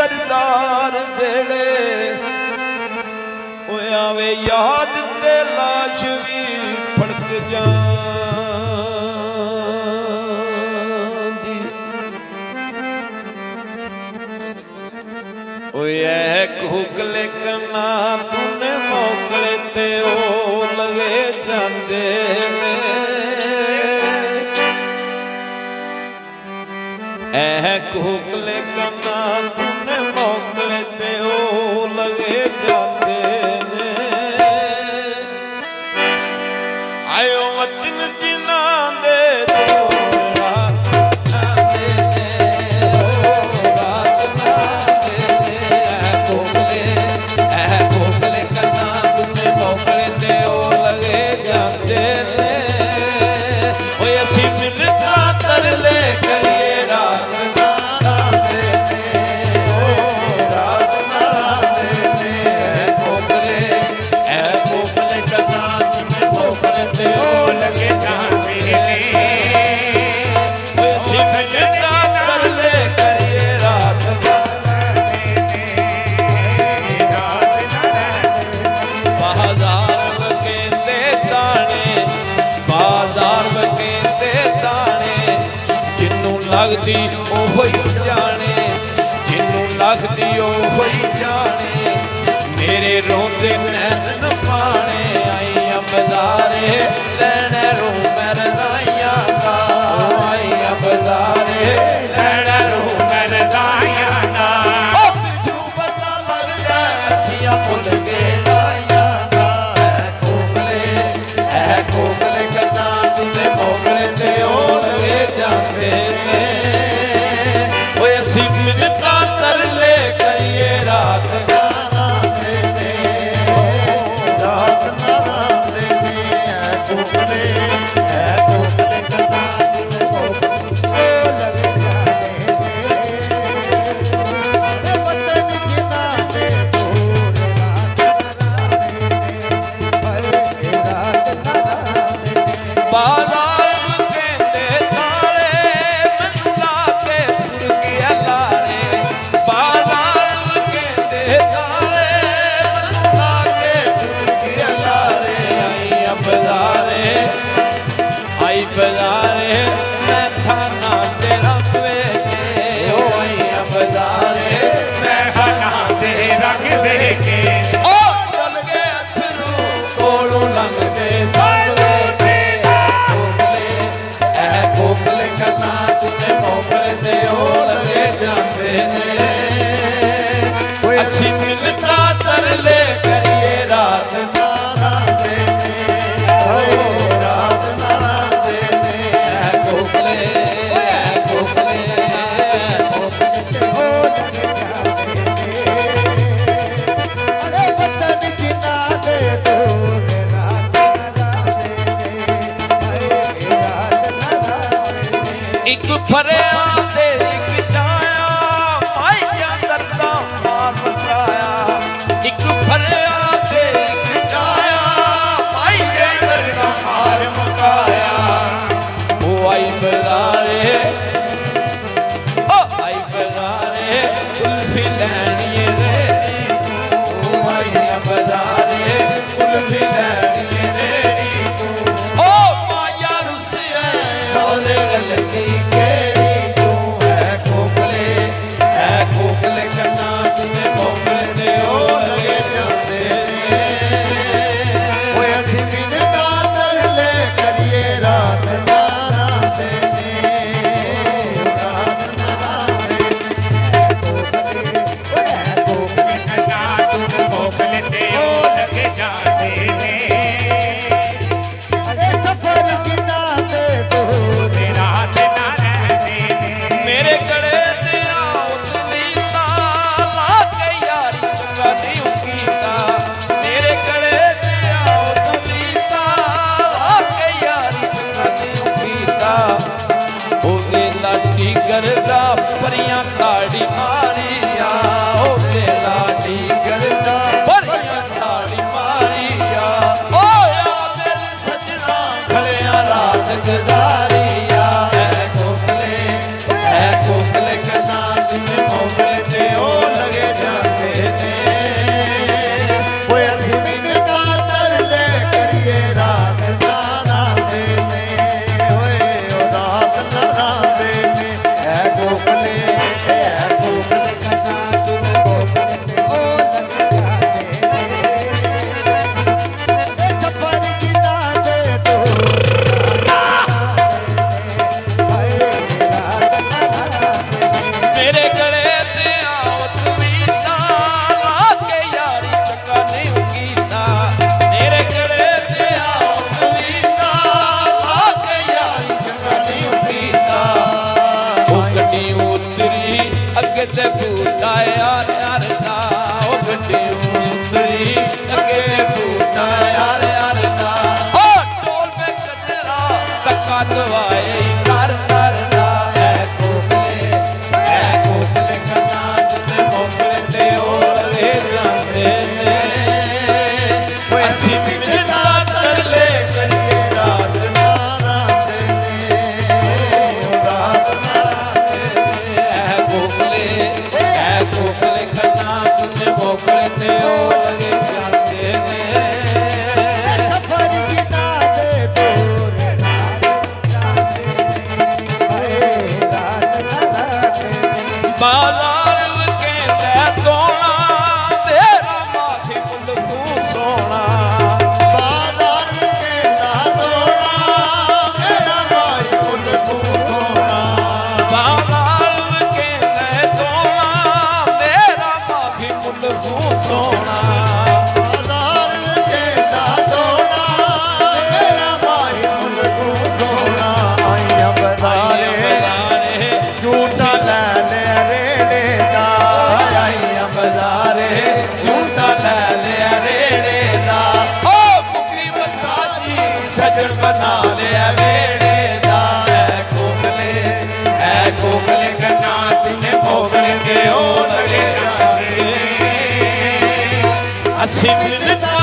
सरदार जेड़े ओ आवे याद ते लाश भी फड़क जांदी। ओ हुकले कन्ना तूने मौकले ते ओ लगे जांदे ने। हुकले कन्ना तूने मौकले ते ओ लगे जांदे ने। आयो वतन जिना दे लगदी ओ होई जाने, जिन्नू लगदी ओ होई जाने। मेरे रोंदे नैन न पाने आईया बज़ारे लैने रू मैं रज़ाइयां दा। आईया बज़ारे लैने रू मैं रज़ाइयां दा। ओ पिछू पता लगदा अखियां भुल के लाइयां दा। ऐ कोकले कन्ना तुंदे मोकले ते ओ लगे जांदे ने। मिलता तरले करिए रात नाना देने, रात नाना देने। कोकले कन्ना तुझे मोकले लगे जाने दे। वतन जिना दे दूर रात नाना देने, रात नाना देने। बाजार कहते तारे मैनू लाके तुर गया लारे। बाजार कहते तारे मैनू लाके तुर गया लारे। आई बज़ारे मैं थाना तेरा वेखे। ओ आई बज़ारे मैं थाना तेरा वेखे। ओ चल गए अथरू कोलों लंघदे सब वेखे। कोकले कन्ना तूने मोकले ते ओ लगे जांदे ने। असीं मिलता तरले करिए रात नाना देने, रात नाना देने। कोकले कोकले ते ओ लगे जांदे ने। अरे वतन जिना दे दूर रात नाना देने, रात नाना देने। एक फरिया ते एक जाया माइया दर्दा मार मचाया। एक फरिया ਬੂਟਾ ਯਾਰ ਯਾਰ ਦਾ ਉਹ ਗੱਡੀ ਉਤਰੀ ਅੱਗੇ ਤੇ ਬੂਟਾ ਯਾਰ ਯਾਰ ਦਾ ਉਹ ਢੋਲ ਮੇ ਕੰਜਰਾ ਤੱਕਾ ਦਵਾਏ ਕਰ ਕਰ ਦਾ ਐ ਕੋਕਲੇ ਕੰਨਾਂ ਚ ਮੋਕਲੇ ਤੇ ਉਹ ਲਗੇ ਜਾਂਦੇ ਨੇ ਅਸੀਂ ਮਿਲਣਾ ਤਰਲੇ ਕਰੀਏ ਰਾਤ ਨਾ ਰਾਂਦੇ ਨੇ ਰਾਤ ਨਾ ਰਾਂਦੇ ਨੇ ਐ ਕੋਕਲੇ ਕੰਨਾਂ ਚ ਮੋਕਲੇ ਤੇ ਉਹ ਲਗੇ ਜਾਂਦੇ ਨੇ ਸਫਰ ਜਿਨਾ ਦੇ ਦੂਰ ਜਾਂਦੇ ਨੇ ਰਾਤ ਨਾ ਰਾਂਦੇ ਨੇ ਬਾਜ਼ਾਰ ਕਹਿੰਦਾ ਤੋਣਾ ਤੇਰਾ ਮਾਥੇ ਮੁੰਡ ਤੂੰ ਸੋਣਾ ਬਾਜ਼ਾਰ ਕਹਿੰਦਾ ਤੋੜਾ ਮੇਰਾ ਮਾਈ ਪੁੱਤ ਤੂੰ ਸੋਣਾ ਬਾਜ਼ਾਰ ਕਹਿੰਦਾ ਤੋਣਾ ਤੇਰਾ ਮਾਥੇ ਮੁੰਡ ਤੂੰ ਸੋਣਾ ਬਾਜ਼ਾਰ ਕਹਿੰਦਾ ਤੋੜਾ ਮੇਰਾ ਮਾਈ ਪੁੱਤ ਤੂੰ ਸੋਣਾ ਆਈਆਂ ਬਜ਼ਾਰੇ ਝੂਟਾ ਲੈ ਲਿਆ ਰੇੜੇ ਦਾ ਆਈਆਂ ਬਜ਼ਾਰੇ ਝੂਟਾ ਲੈ ਲਿਆ ਰੇੜੇ ਦਾ ਓ ਮੁਕੀ ਮੱਤਾ ਜੀ ਸਜਣ ਬਣਾ ਲਿਆ ਵੇੜੇ ਦਾ ਐ ਕੋਕਲੇ ਕੰਨਾਂ ਚ ਮੋਕਲੇ ਤੇ ਉਹ ਲਗੇ ਜਾਂਦੇ ਅਸੀਂ ਮਿਲਣਾ